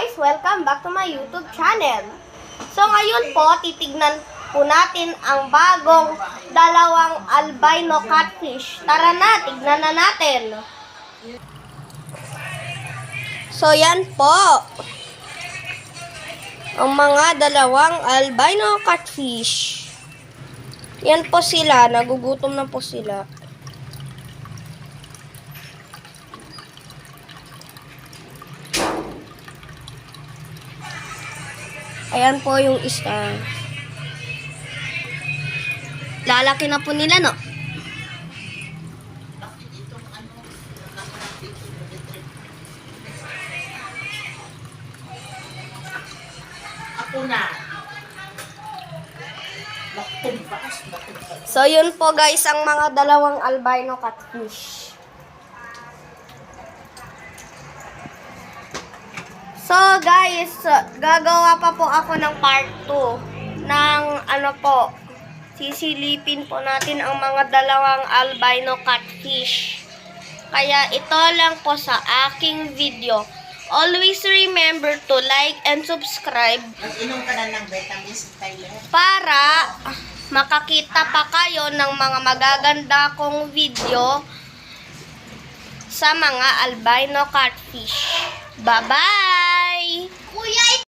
guys! Welcome back to my YouTube channel. So ngayon po, titignan po natin ang bagong dalawang albino catfish. Tara na, tignan na natin. So yan po. Ang mga dalawang albino catfish. Yan po sila, nagugutom na po sila. Ayan po yung isa. Lalaki na po nila, no? Ako na. So, yun po guys, ang mga dalawang albino catfish. So, guys, gagawa pa po ako ng part 2 ng sisilipin po natin ang mga dalawang albino catfish. Kaya ito lang po sa aking video. Always remember to like and subscribe Mag-inom ka na ng vitamins, Tyler. para makakita pa kayo ng mga magaganda kong video sa mga albino catfish. Bye-bye! Kuya,